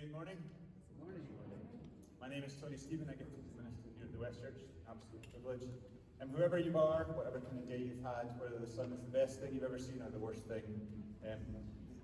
Good morning. Good morning. My name is Tony Stephen. I get to minister here at the West Church. Absolute privilege. And whoever you are, whatever kind of day you've had, whether the sun is the best thing you've ever seen or the worst thing,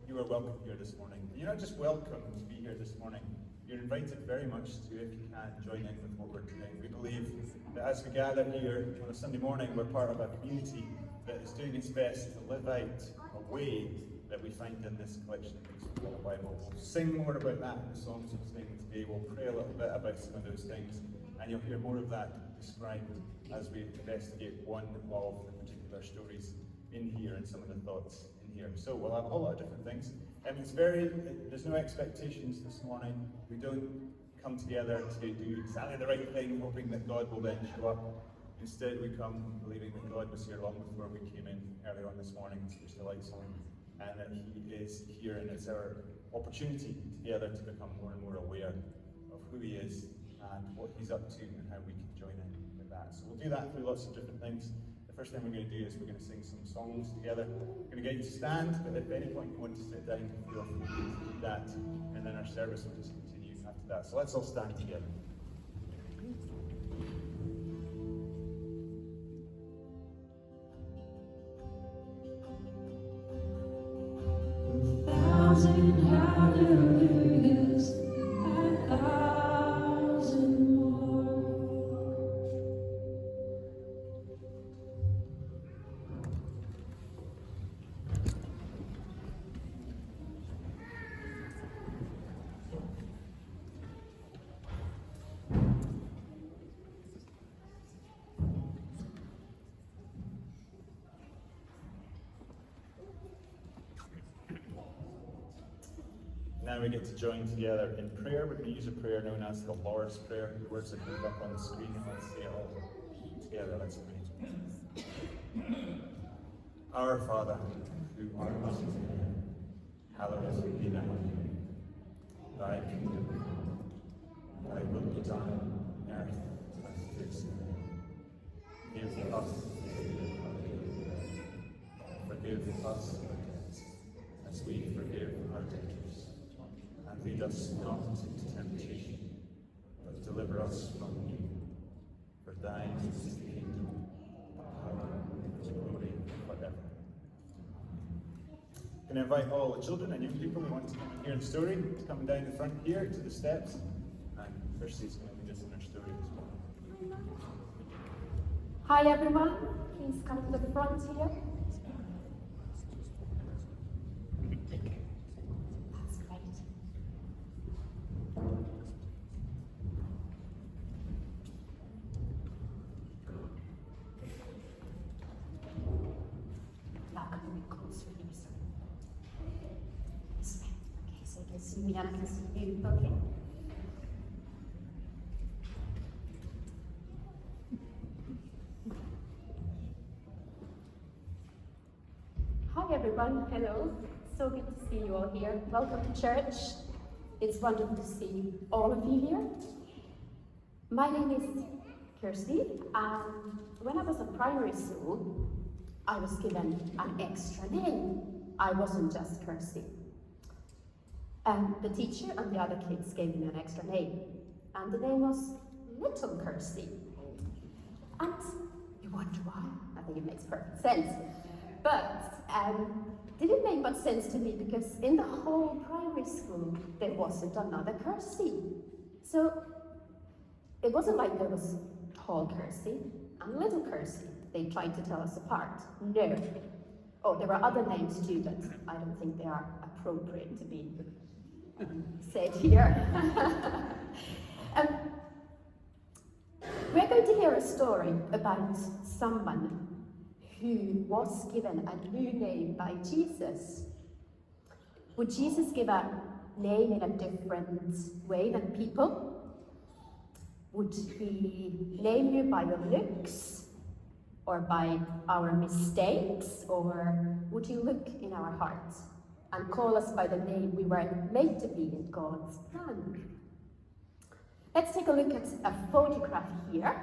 you are welcome here this morning. And you're not just welcome to be here this morning. You're invited very much to, if you can, join in with what we're doing. We believe that as we gather here on a Sunday morning, we're part of a community that is doing its best to live out a way that we find in this collection of books of the Bible. We'll sing more about that in the songs we're singing today. We'll pray a little bit about some of those things, and you'll hear more of that described as we investigate one of the particular stories in here and some of the thoughts in here. So we'll have a whole lot of different things. There's no expectations this morning. We don't come together to do exactly the right thing, hoping that God will then show up. Instead, we come believing that God was here long before we came in earlier on this morning to switch the lights on, and that He is here, and it's our opportunity together to become more and more aware of who He is and what He's up to and how we can join in with that. So we'll do that through lots of different things. The first thing we're going to do is we're going to sing some songs together. We're going to get you to stand, but if at any point you want to sit down, feel free to do that, and then our service will just continue after that. So let's all stand together. Hallelujahs, a thousand more. Now we get to join together in prayer. We're going to use a prayer known as the Lord's Prayer. The words are coming up on the screen, and let's say it all together. Let's pray. Our Father, who art in heaven, hallowed be thy name. Thy kingdom come, thy will be done on earth as it is in heaven. Give us daily our daily bread. Forgive us our debts, as we forgive our debtors. And lead us not into temptation, but deliver us from evil. For thine is the kingdom, the power, and the glory forever. I'm going to invite all the children and young people who want to come and hear the story to come down the front here to the steps. And Kirsty's going to lead us in her story as well. Hi everyone, please come to the front here. That's great. Now come a bit closer here, sir. This way. Okay, so you can see me and I can see you. Okay. Hi everyone, hello. So good to see you all here. Welcome to church. It's wonderful to see all of you here. My name is Kirsty, and when I was in primary school, I was given an extra name. I wasn't just Kirsty. And the teacher and the other kids gave me an extra name, and the name was Little Kirsty. And you wonder why? I think it makes perfect sense. But didn't make much sense to me because in the whole primary school there wasn't another Kirsty. So it wasn't like there was tall Kirsty and little Kirsty. They tried to tell us apart. No. Oh, there were other names too, but I don't think they are appropriate to be said here. We're going to hear a story about someone who was given a new name by Jesus. Would Jesus give a name in a different way than people? Would He name you by your looks or by our mistakes, or would He look in our hearts and call us by the name we were made to be in God's plan? Let's take a look at a photograph here.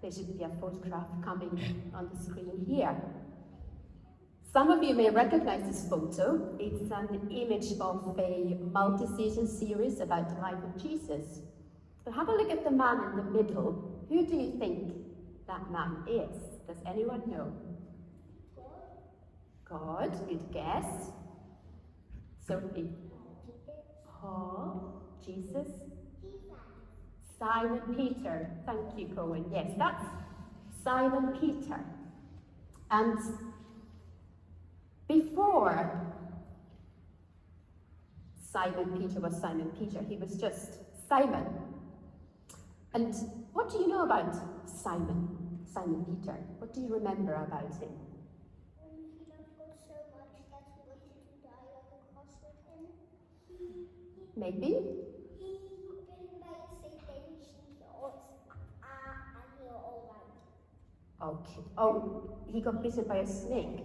There should be a photograph coming on the screen here. Some of you may recognize this photo. It's an image of a multi-season series about the life of Jesus. But have a look at the man in the middle. Who do you think that man is? Does anyone know? God, good guess. Sophie. Paul, Jesus, Simon Peter. Thank you, Cohen. Yes, that's Simon Peter. And before Simon Peter was Simon Peter, he was just Simon. And what do you know about Simon Peter? What do you remember about him? He loved God so much that he wanted to die on the cross with him. Maybe? He bitten by a snake and he thought, and you're all right. Okay. Oh, he got bitten by a snake.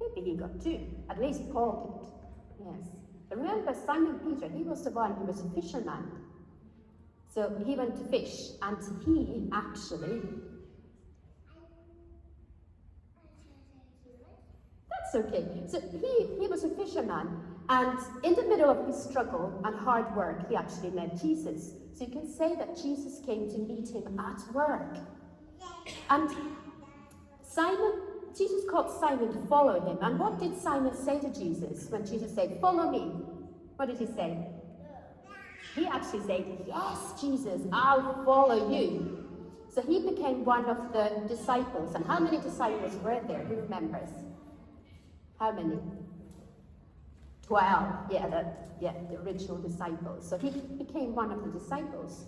Maybe he got two. At least Paul did. Yes. But remember, Simon Peter, he was the one who was a fisherman. So he went to fish, and he actually... That's okay. So he was a fisherman, and in the middle of his struggle and hard work, he actually met Jesus. So you can say that Jesus came to meet him at work. And Jesus called Simon to follow him. And what did Simon say to Jesus when Jesus said, "Follow me"? What did he say? He actually said, "Yes, Jesus, I'll follow you." So he became one of the disciples. And how many disciples were there? Who remembers? How many? 12. Yeah, the original disciples. So he became one of the disciples.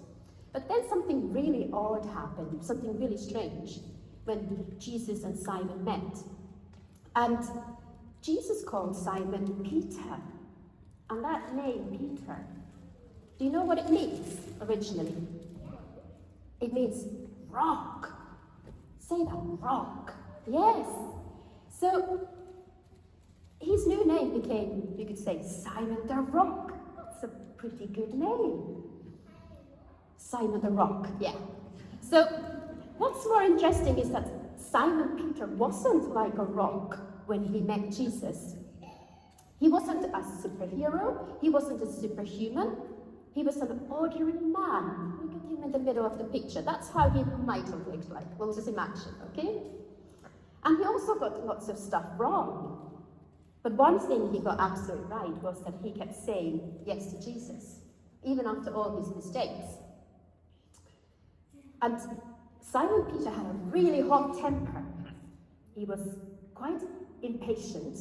But then something really odd happened, something really strange, when Jesus and Simon met. And Jesus called Simon Peter. And that name, Peter, do you know what it means originally? It means rock. Say that, rock. Yes. So his new name became, you could say, Simon the Rock. That's a pretty good name. Simon the Rock, yeah. So what's more interesting is that Simon Peter wasn't like a rock when he met Jesus. He wasn't a superhero. He wasn't a superhuman. He was an ordinary man. Look at him in the middle of the picture. That's how he might have looked like. We'll just imagine, okay? And he also got lots of stuff wrong. But one thing he got absolutely right was that he kept saying yes to Jesus, even after all his mistakes. And Simon Peter had a really hot temper. He was quite impatient.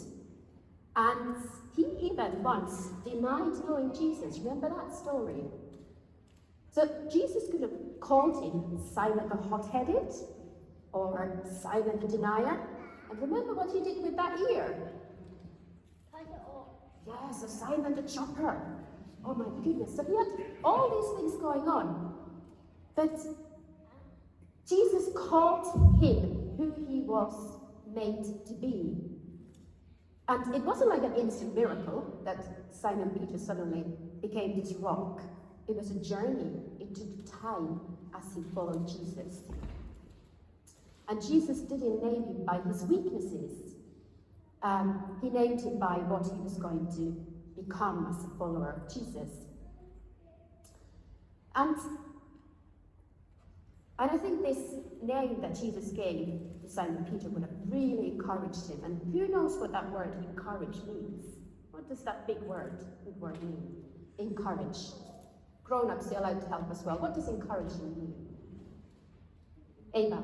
And he even once denied knowing Jesus. Remember that story? So Jesus could have called him Simon the Hot-Headed or Simon the Denier. And remember what he did with that ear? Cut it off. Yes, so Simon the Chopper. Oh my goodness. So he had all these things going on. But Jesus called him who he was made to be. And it wasn't like an instant miracle that Simon Peter suddenly became this rock. It was a journey. It took time as he followed Jesus. And Jesus didn't name him by his weaknesses. He named him by what he was going to become as a follower of Jesus. And I think this name that Jesus gave to Simon Peter would have really encouraged him. And who knows what that word encourage means? What does that big word mean? Encourage. Grown-ups, you're allowed to help as well. What does encouragement mean? Ava?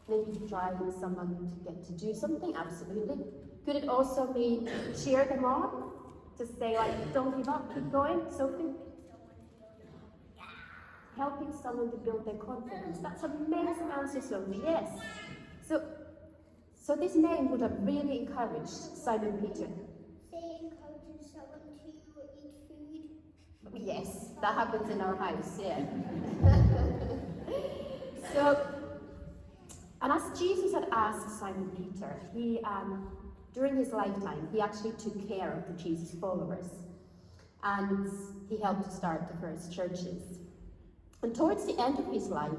Maybe driving someone to get to do something, absolutely. Could it also mean cheer them on? To say like, don't give up, keep going, Sophie? Helping someone to build their confidence. That's an amazing answer, Sophie, yes. So this name would have really encouraged Simon Peter. Say encouraging someone to eat food. Yes, that happens in our house, yeah. And as Jesus had asked Simon Peter, he, during his lifetime, he actually took care of the Jesus followers. And he helped to start the first churches. And towards the end of his life,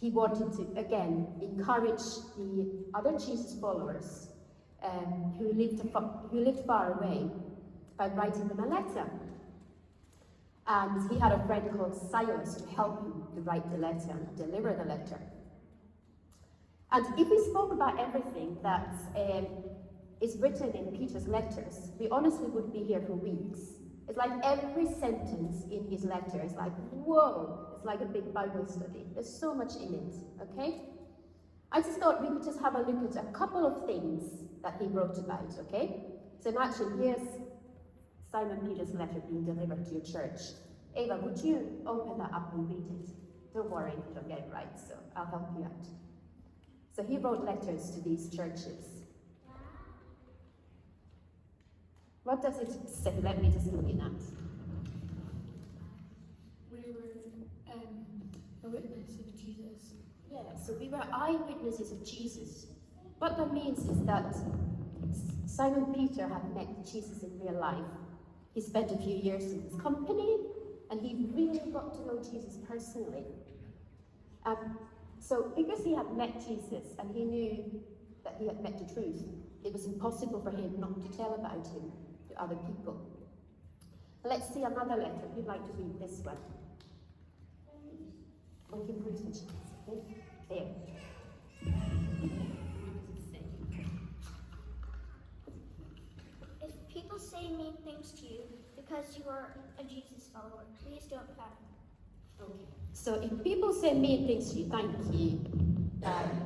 he wanted to, again, encourage the other Jesus followers who lived far away by writing them a letter. And he had a friend called Silas to help him to write the letter and deliver the letter. And if we spoke about everything that is written in Peter's letters, we honestly would be here for weeks. It's like every sentence in his letter is like, whoa, it's like a big Bible study. There's so much in it, okay? I just thought we could just have a look at a couple of things that he wrote about, okay? So imagine here's Simon Peter's letter being delivered to your church. Ava, would you open that up and read it? Don't worry if you don't get it right, so I'll help you out. So he wrote letters to these churches. What does it say? Let me just look in that. We were a witness of Jesus. Yeah, so we were eyewitnesses of Jesus. What that means is that Simon Peter had met Jesus in real life. He spent a few years in his company, and he really got to know Jesus personally. So because he had met Jesus and he knew that he had met the truth, it was impossible for him not to tell about him to other people. Let's see another letter. Who'd like to read this one? We can put it, okay? There. If people say mean things to you because you are a Jesus follower, please don't panic. Okay. So if people say mean things to you, thank you,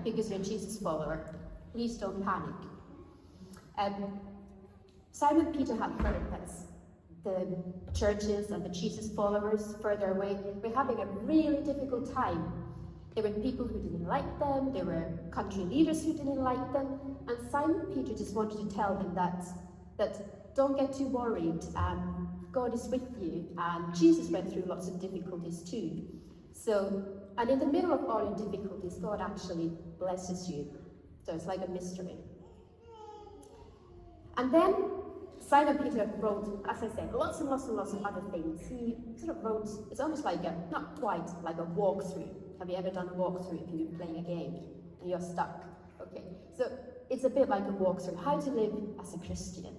because you're a Jesus follower, please don't panic. Simon Peter had heard that the churches and the Jesus followers further away were having a really difficult time. There were people who didn't like them, there were country leaders who didn't like them, and Simon Peter just wanted to tell them that don't get too worried, God is with you, and Jesus went through lots of difficulties too. So, and in the middle of all your difficulties, God actually blesses you. So it's like a mystery. And then Simon Peter wrote, as I said, lots and lots and lots of other things. He sort of wrote, it's almost like not quite like a walkthrough. Have you ever done a walkthrough if you've been playing a game and you're stuck? Okay, so it's a bit like a walkthrough. How to live as a Christian,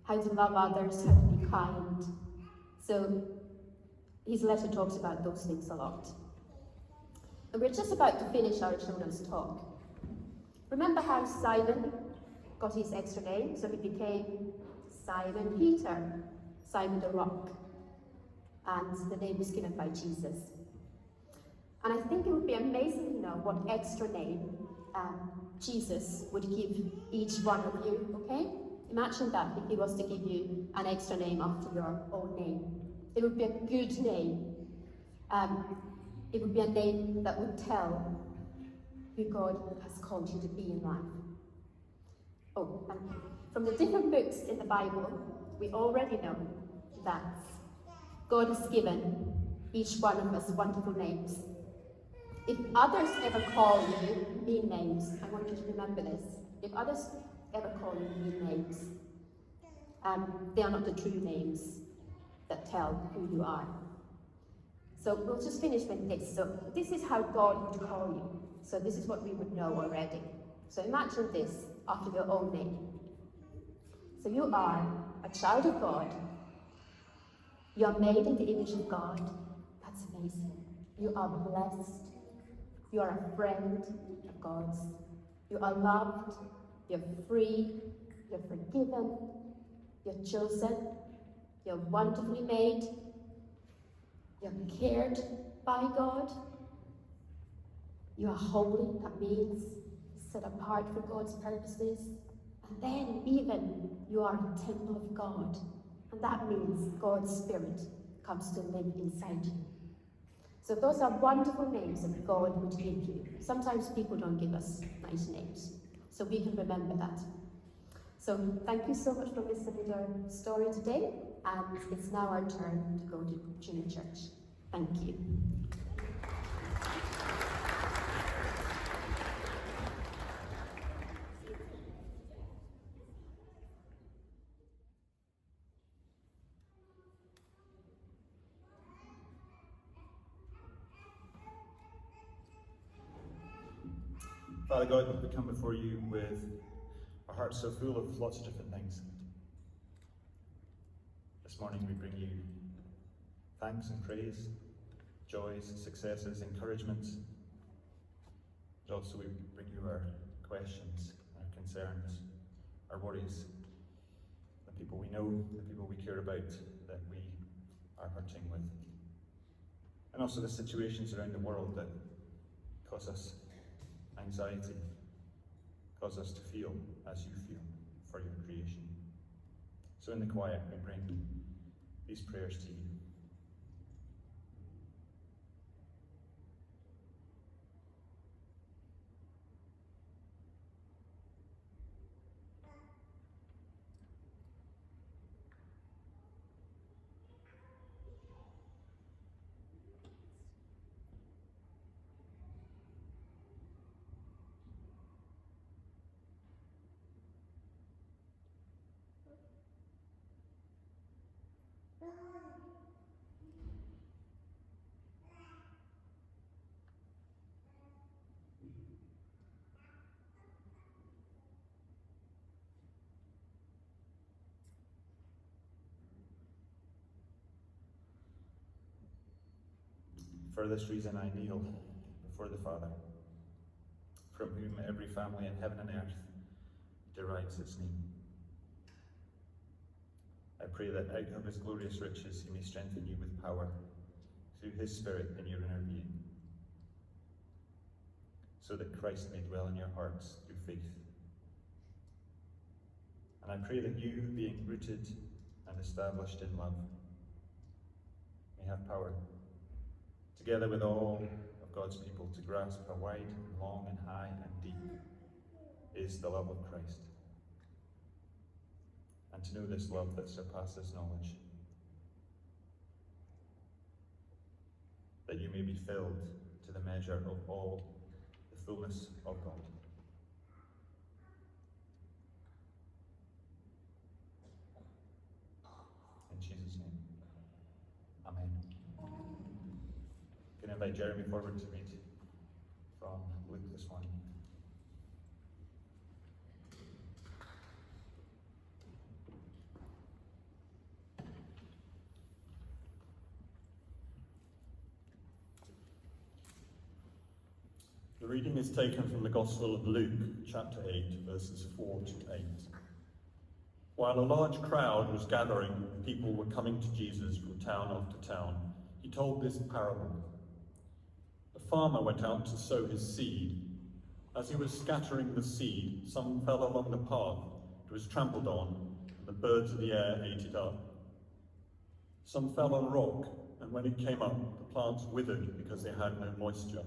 how to love others, how to be kind. So his letter talks about those things a lot. And we're just about to finish our children's talk. Remember how Simon got his extra name? So he became Simon Peter, Simon the Rock. And the name was given by Jesus. And I think it would be amazing to know what extra name Jesus would give each one of you, okay? Imagine that if he was to give you an extra name after your own name. It would be a good name. It would be a name that would tell who God has called you to be in life. Oh, and from the different books in the Bible, we already know that God has given each one of us wonderful names. If others ever call you mean names, I want you to remember this. If others ever call you mean names, they are not the true names that tell who you are. So we'll just finish with this. So this is how God would call you. So this is what we would know already. So imagine this after your own name. So you are a child of God. You are made in the image of God. That's amazing. You are blessed. You are a friend of God's. You are loved. You're free. You're forgiven. You're chosen. You're wonderfully made. You're cared by God. You are holy. That means set apart for God's purposes. And then even you are a temple of God. And that means God's Spirit comes to live inside you. So those are wonderful names that God would give you. Sometimes people don't give us nice names. So we can remember that. So thank you so much for listening to our story today. And it's now our turn to go to junior church. Thank you. Father God, we come before you with our hearts so full of lots of different things. This morning we bring you thanks and praise, joys, successes, encouragements. But also we bring you our questions, our concerns, our worries, the people we know, the people we care about, that we are hurting with. And also the situations around the world that cause us anxiety, cause us to feel as you feel for your creation. So in the quiet, we bring these prayers to you. For this reason I kneel before the Father, from whom every family in heaven and earth derives its name. I pray that out of his glorious riches he may strengthen you with power through his Spirit in your inner being, so that Christ may dwell in your hearts through faith. And I pray that you, being rooted and established in love, may have power, together with all of God's people, to grasp how wide and long and high and deep is the love of Christ, and to know this love that surpasses knowledge, that you may be filled to the measure of all the fullness of God. In Jesus' name, amen. Can I invite Jeremy forward to read from Luke this morning? The reading is taken from the Gospel of Luke, chapter 8, verses 4 to 8. While a large crowd was gathering, people were coming to Jesus from town after town. He told this parable. A farmer went out to sow his seed. As he was scattering the seed, some fell along the path. It was trampled on, and the birds of the air ate it up. Some fell on rock, and when it came up, the plants withered because they had no moisture.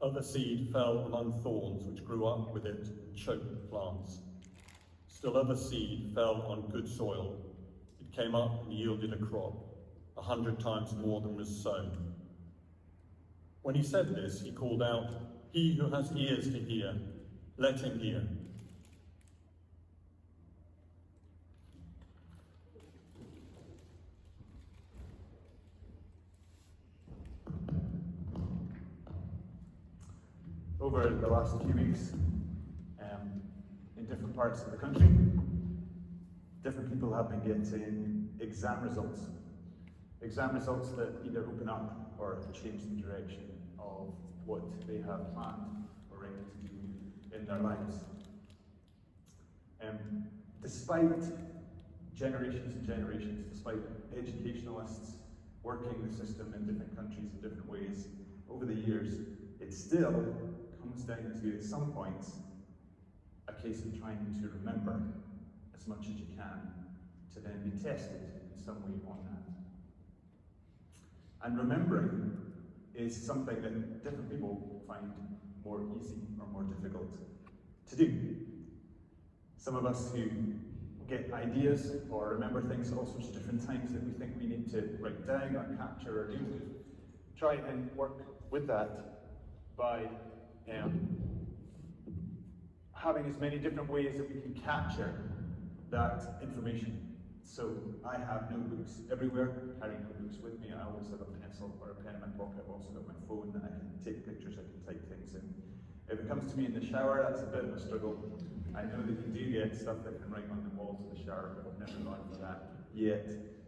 Other seed fell among thorns, which grew up with it and choked the plants. Still other seed fell on good soil. It came up and yielded a crop, 100 times more than was sown. When he said this, he called out, "He who has ears to hear, let him hear." Over the last few weeks, in different parts of the country, different people have been getting exam results. Exam results that either open up or change the direction of what they have planned or ready to do in their lives. Despite generations and generations, despite educationalists working the system in different countries in different ways over the years, it still comes down to, at some points, a case of trying to remember as much as you can to then be tested in some way on that. And remembering is something that different people find more easy or more difficult to do. Some of us who get ideas or remember things at all sorts of different times that we think we need to write down or capture or deal with, try and work with that by having as many different ways that we can capture that information. So I have notebooks everywhere, carry notebooks with me. I always have a pencil or a pen in my pocket. I've also got my phone that I can take pictures, I can type things in. If it comes to me in the shower, that's a bit of a struggle. I know that you do get stuff that can write on the walls of the shower, but I've never gone for that yet.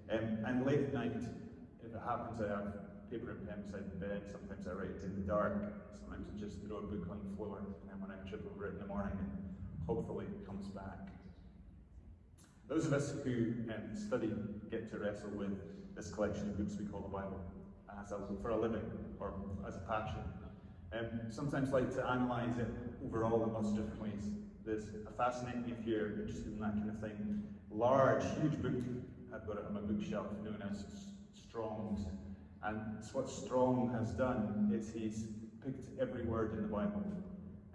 And late at night, if it happens, I have paper and pen beside the bed. Sometimes I write it in the dark. Sometimes I just throw a book on the floor, and then when I trip over it in the morning, it hopefully comes back. Those of us who study get to wrestle with this collection of books we call the Bible for a living or as a passion. Sometimes like to analyse it overall in lots of different ways. There's a fascinating, if you're interested in that kind of thing, large, huge book. I've got it on my bookshelf known as Strong's. And what Strong has done is he's picked every word in the Bible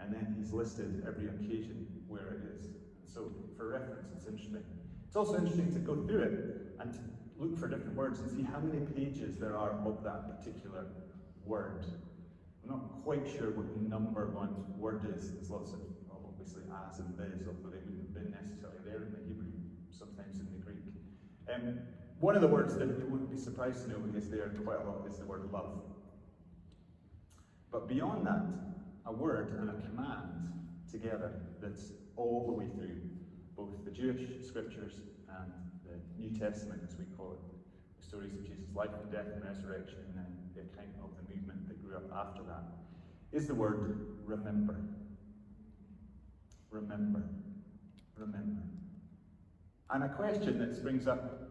and then he's listed every occasion where it is. So for reference, it's interesting. It's also interesting to go through it and to look for different words and see how many pages there are of that particular word. I'm not quite sure what the number one word is. There's lots of, obviously, as and this, although they wouldn't have been necessarily there in the Hebrew, sometimes in the Greek. One of the words that you wouldn't be surprised to know is there quite a lot is the word love. But beyond that, a word and a command together that's all the way through both the Jewish scriptures and the New Testament, as we call it, the stories of Jesus' life and death and resurrection, and then the account of the movement that grew up after that, is the word remember. Remember. Remember. And a question that springs up,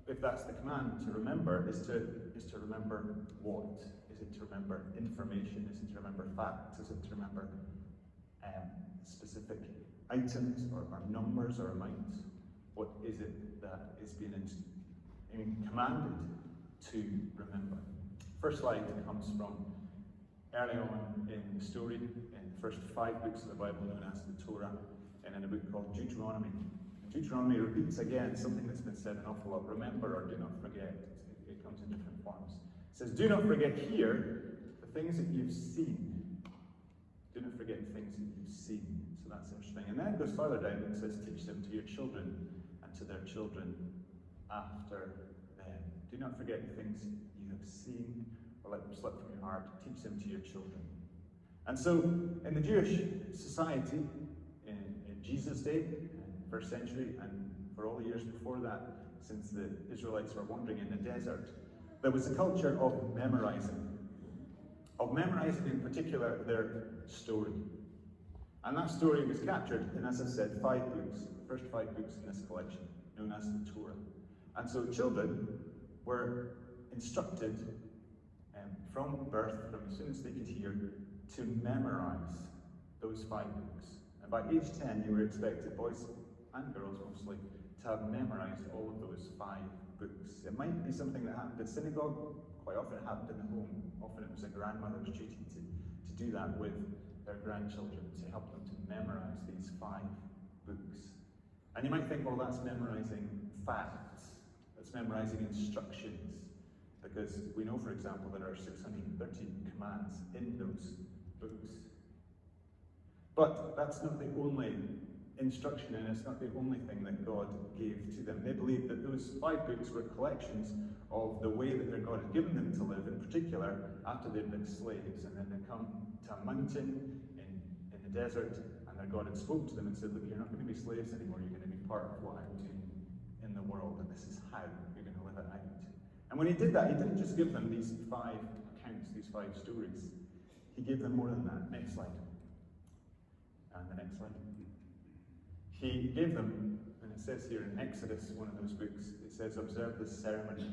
if that's the command to remember, is to remember what? Is it to remember information? Is it to remember facts? Is it to remember specific items or numbers or amounts? What is it that is being commanded to remember? First slide comes from early on in the story, in the first 5 books of the Bible known as the Torah, and in a book called Deuteronomy. Deuteronomy repeats again something that's been said an awful lot. Remember or do not forget. It comes in different forms. It says, do not forget here the things that you've seen. Do not forget the things that you've seen. So that's interesting. And then it goes further down and it says, teach them to your children and to their children after them. Do not forget the things you have seen or let them slip from your heart. Teach them to your children. And so in the Jewish society, in Jesus' day, first century, and for all the years before that, since the Israelites were wandering in the desert, there was a culture of memorizing in particular their story. And that story was captured in, as I said, 5 books, the first 5 books in this collection, known as the Torah. And so children were instructed from birth, from as soon as they could hear, to memorize those 5 books. And by age 10, you were expected, boys and girls mostly, to have memorized all of those 5 books. It might be something that happened at synagogue. Quite often it happened in the home. Often it was a grandmother's duty to do that with their grandchildren, to help them to memorize these 5 books. And you might think, well, that's memorizing facts. That's memorizing instructions. Because we know, for example, there are 613 commands in those books. But that's not the only instruction, and it's not the only thing that God gave to them. They believed that those 5 books were collections of the way that their God had given them to live, in particular after they'd been slaves, and then they come to a mountain in the desert, and their God had spoken to them and said, look, you're not going to be slaves anymore, you're going to be part of what I'm doing in the world, and this is how you're going to live it out. And when he did that, he didn't just give them these 5 accounts, these 5 stories. He gave them more than that. Next slide. And the next slide. He gave them, and it says here in Exodus, one of those books, it says, observe this ceremony.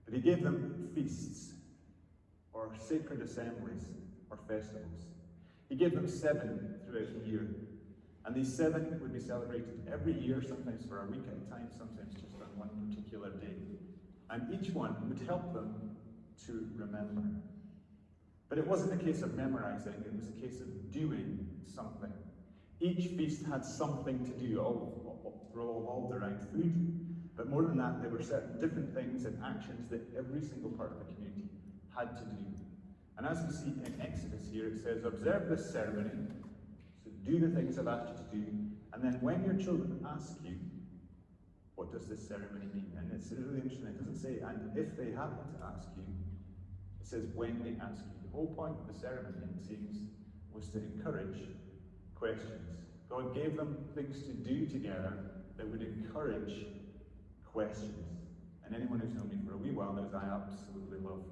But he gave them feasts, or sacred assemblies, or festivals. He gave them 7 throughout the year. And these 7 would be celebrated every year, sometimes for a week at a time, sometimes just on one particular day. And each one would help them to remember. But it wasn't a case of memorizing, it was a case of doing something. Each feast had something to do, all revolved around food. But more than that, there were certain different things and actions that every single part of the community had to do. And as we see in Exodus here, it says, observe this ceremony, so do the things I've asked you to do, and then when your children ask you, what does this ceremony mean? And it's really interesting, it doesn't say, and if they happen to ask you, it says when they ask you. The whole point of the ceremony, it seems, was to encourage questions. God gave them things to do together that would encourage questions. And anyone who's known me for a wee while knows I absolutely love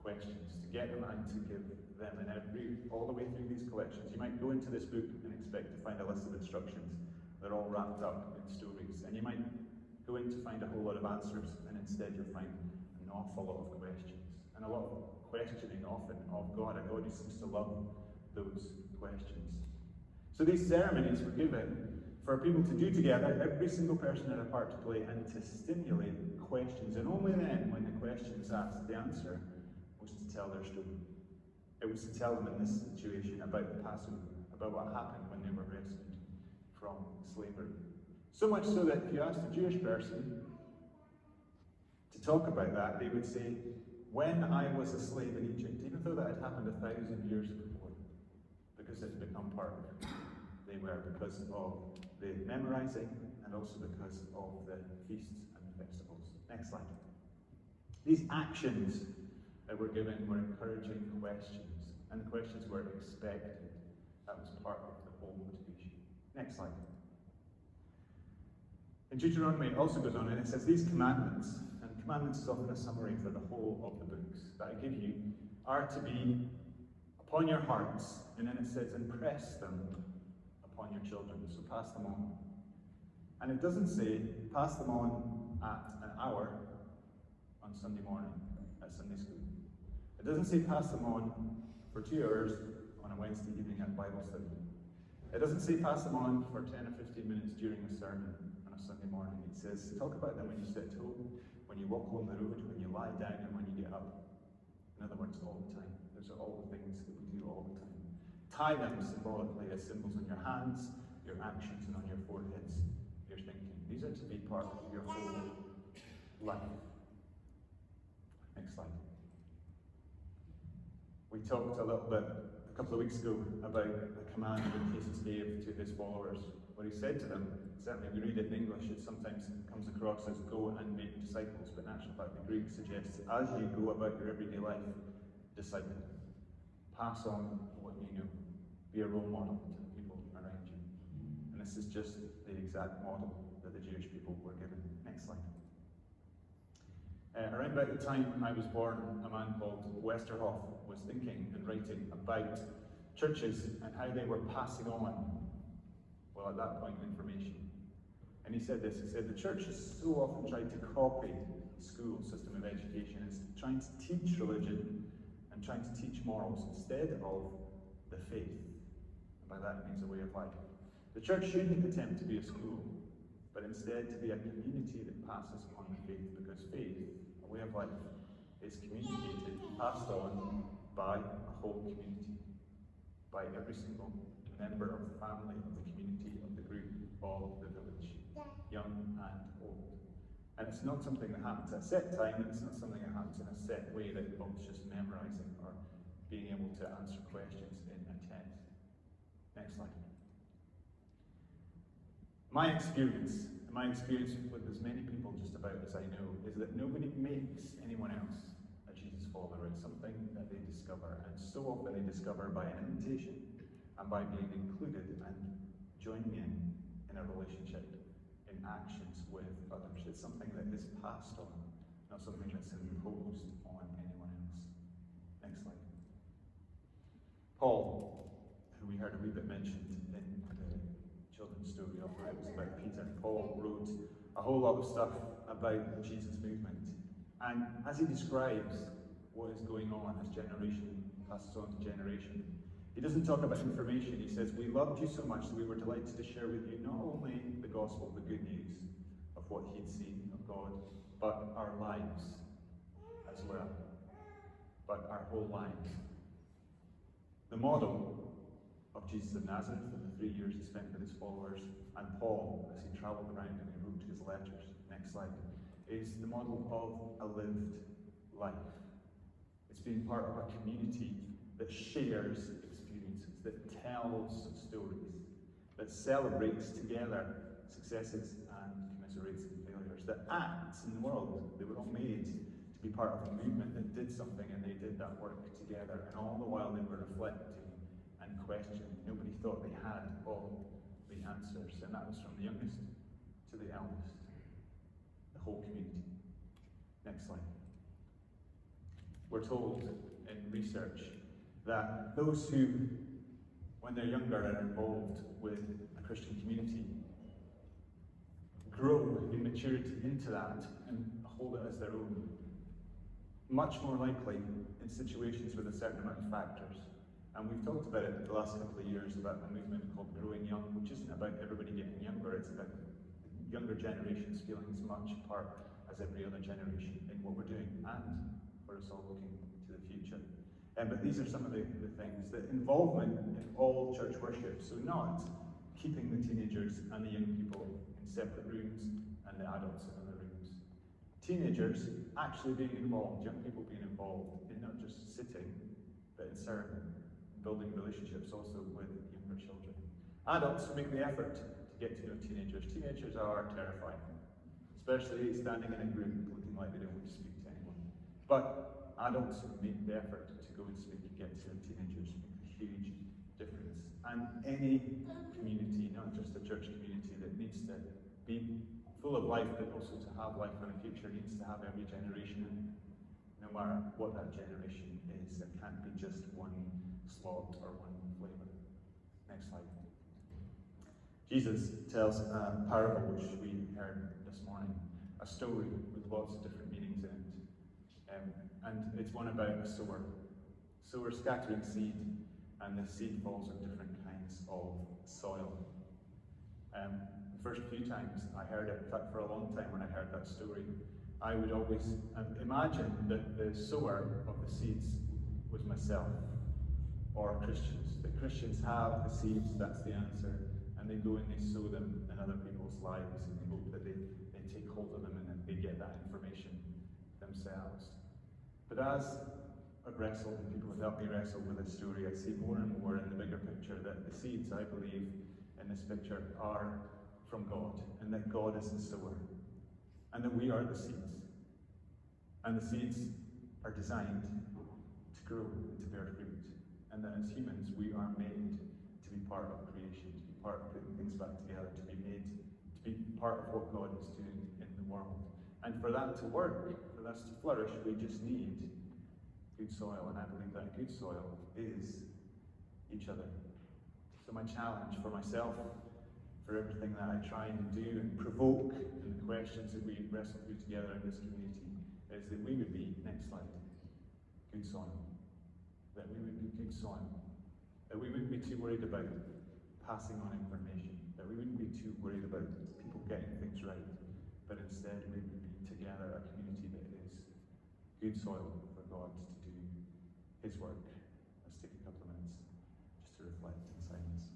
questions, to get them and to give them. And all the way through these collections, you might go into this book and expect to find a list of instructions. They're all wrapped up in stories. And you might go in to find a whole lot of answers, and instead you'll find an awful lot of questions. And a lot of questioning often of God, and God who seems to love those questions. So these ceremonies were given for people to do together, every single person had a part to play, and to stimulate questions. And only then, when the question was asked, the answer was to tell their story. It was to tell them in this situation about the Passover, about what happened when they were rescued from slavery. So much so that if you asked a Jewish person to talk about that, they would say, when I was a slave in Egypt, even though that had happened 1,000 years before, because it had become part of who they were, because of the memorizing and also because of the feasts and the festivals. Next slide. These actions that were given were encouraging questions, and the questions were expected. That was part of the whole motivation. Next slide. In Deuteronomy it also goes on and it says these commandments, and commandments is often a summary for the whole of the books that I give you, are to be upon your hearts, and then it says impress them upon your children, so pass them on. And it doesn't say pass them on at an hour on Sunday morning at Sunday school. It doesn't say pass them on for 2 hours on a Wednesday evening at Bible study. It doesn't say pass them on for 10 or 15 minutes during a sermon on a Sunday morning. It says talk about them when you sit at home, when you walk along the road, when you lie down, and when you get up. In other words, all the time. Those are all the things that we do all the time. Tie them symbolically as symbols on your hands, your actions, and on your foreheads, your thinking. These are to be part of your whole life. Next slide. We talked a little bit a couple of weeks ago about a command that Jesus gave to his followers, where he said to them, certainly we read it in English, it sometimes comes across as go and make disciples, but in actual fact the Greek suggests as you go about your everyday life, disciple. Pass on what you know. Be a role model to the people around you. And this is just the exact model that the Jewish people were given. Next slide. Around about the time I was born, a man called Westerhoff was thinking and writing about churches and how they were passing on, well at that point, information. And he said this, he said, the church has so often tried to copy the school system of education. It's trying to teach religion and trying to teach morals instead of the faith. And by that it means a way of life. The church shouldn't attempt to be a school, but instead to be a community that passes on the faith, because faith, a way of life, is communicated, passed on by a whole community, by every single member of the family, of the community, of the group, of the village, young and old. And it's not something that happens at a set time, and it's not something that happens in a set way that involves just memorizing or being able to answer questions in a test. Next slide. My experience with as many people just about as I know, is that nobody makes anyone else a Jesus follower. It's something that they discover, and so often they discover by an invitation and by being included and joining in a relationship, in actions with others. It's something that is passed on, not something that's imposed on anyone else. Next slide. Paul, who we heard a wee bit mentioned in the children's story, although it was about Peter. Paul wrote a whole lot of stuff about the Jesus movement. And as he describes what is going on as generation passes on to generation, he doesn't talk about information. He says, we loved you so much that we were delighted to share with you not only the gospel, the good news of what he'd seen of God, but our lives as well. But our whole lives. The model of Jesus of Nazareth for the 3 years he spent with his followers, and Paul as he travelled around and he wrote his letters, next slide, is the model of a lived life. It's being part of a community that shares experiences, that tells stories, that celebrates together successes and commiserates failures, that acts in the world. They were all made to be part of a movement that did something, and they did that work together, and all the while they were reflecting and question. Nobody thought they had all the answers, and that was from the youngest to the eldest, the whole community. Next slide. We're told in research that those who, when they're younger, are involved with a Christian community, grow in maturity into that and hold it as their own. Much more likely in situations with a certain amount of factors. And we've talked about it the last couple of years about a movement called Growing Young, which isn't about everybody getting younger, it's about younger generations feeling as much a part as every other generation in what we're doing and for us all looking to the future. But these are some of the things. The involvement in all church worship, so not keeping the teenagers and the young people in separate rooms and the adults in other rooms. Teenagers actually being involved, young people being involved in not just sitting, but in serving, building relationships also with younger children. Adults make the effort to get to know teenagers. Teenagers are terrifying, especially standing in a group looking like they don't want to speak to anyone. But adults make the effort to go and speak and get to know teenagers, make a huge difference. And any community, not just a church community, that needs to be full of life, but also to have life in the future, needs to have every generation in, no matter what that generation is. It can't be just one slot or one flavour. Next slide. Jesus tells a parable, which we heard this morning, a story with lots of different meanings in it. And it's one about a sower. Sower scattering seed, and the seed falls on different kinds of soil. The first few times I heard it, in fact for a long time when I heard that story, I would always imagine that the sower of the seeds was myself, or Christians. That Christians have the seeds, that's the answer, and they go and they sow them in other people's lives, and they hope that they take hold of them and that they get that information themselves. But as I've wrestled, and people have helped me wrestle with this story, I see more and more in the bigger picture that the seeds, I believe, in this picture are from God, and that God is the sower, and that we are the seeds. And the seeds are designed to grow and to bear fruit, and that as humans we are made to be part of creation, to be part of putting things back together, to be made to be part of what God is doing in the world. And for that to work, for us to flourish, we just need good soil, and I believe that good soil is each other. So my challenge for myself, for everything that I try and do and provoke, and the questions that we wrestle through together in this community, is that we would be, next slide, good soil. That we would be good soil. That we wouldn't be too worried about passing on information. That we wouldn't be too worried about people getting things right. But instead we would be together a community that is good soil for God to do His work. Let's take a couple of minutes just to reflect in silence.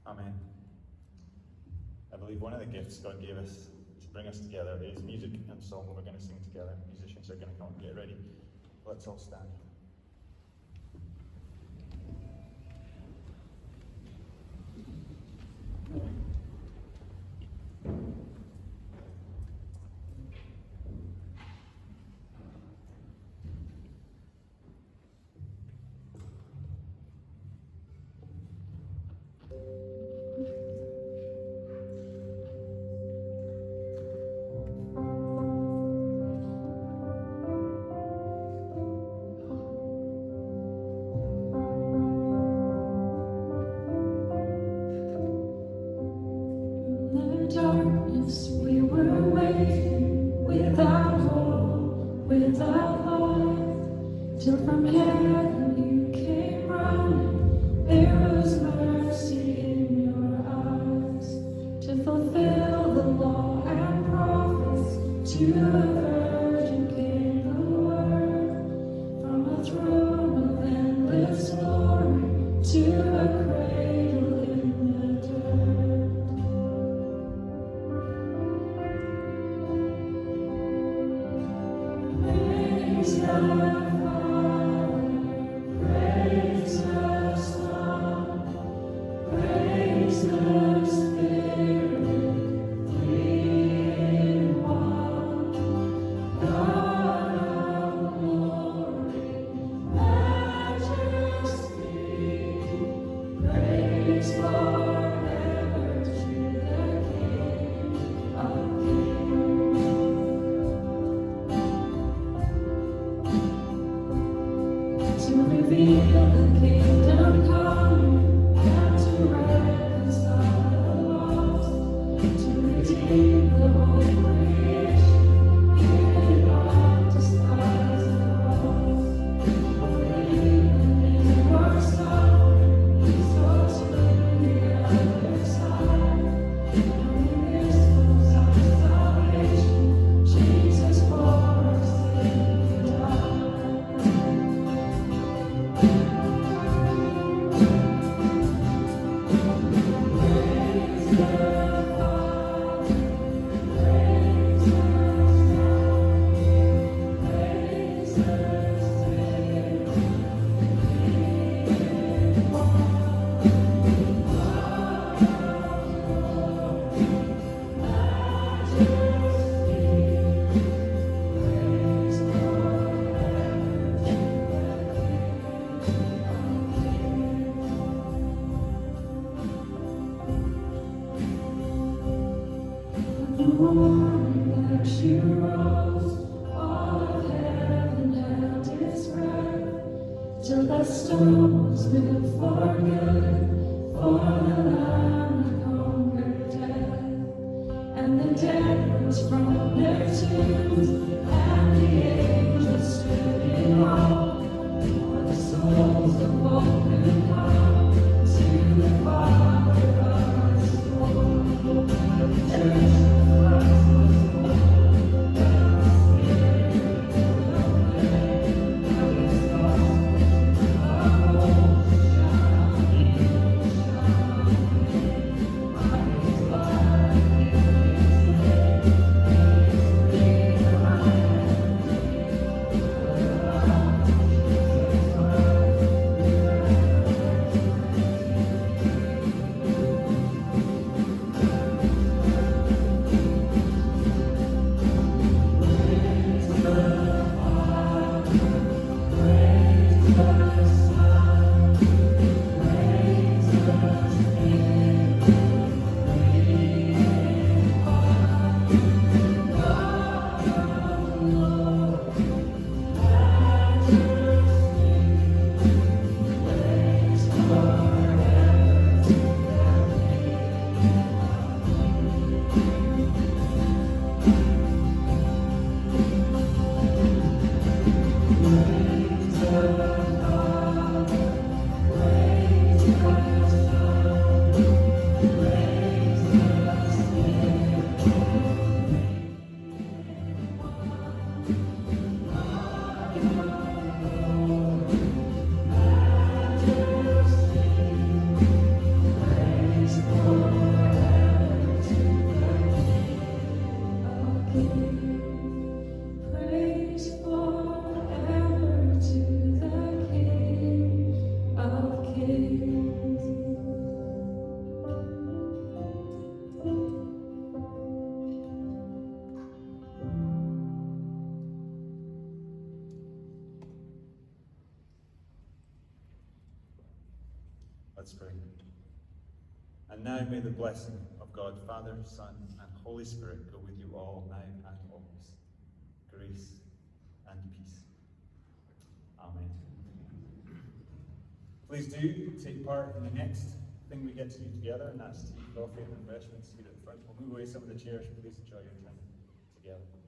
Amen. I believe one of the gifts God gave us to bring us together is music and song. We're going to sing together. Musicians are going to come and get ready. Let's all stand. In the darkness we were waiting, without hope, without life, till from heaven you came running. There was mercy in your eyes, to fulfill the law and prophets. To a virgin came the word, from a throne of endless glory, to a cradle in the dirt. Praise the Father, praise the Son, praise the Spirit, three in one. God of glory, majesty, praise forever to the King of Kings. To reveal the kingdom come, and to reconcile the lost, to redeem the whole creation, giving up despise the cross. Believing in your Son, He saw to the other side, knowing this was our salvation, Jesus for our sin died. The morning that you rose, all of heaven held its breath, till the stone was built for good, for the Lamb that conquered death. And the dead rose from their tombs, and the angels stood in awe, for the souls of all who come to the Father of our soul. Let's pray. And now may the blessing of God, Father, Son, and Holy Spirit go with you all now and always. Grace and peace. Amen. Please do take part in the next thing we get to do together, and that's tea, coffee, and refreshments here at the front. We'll move away some of the chairs. Please enjoy your time together.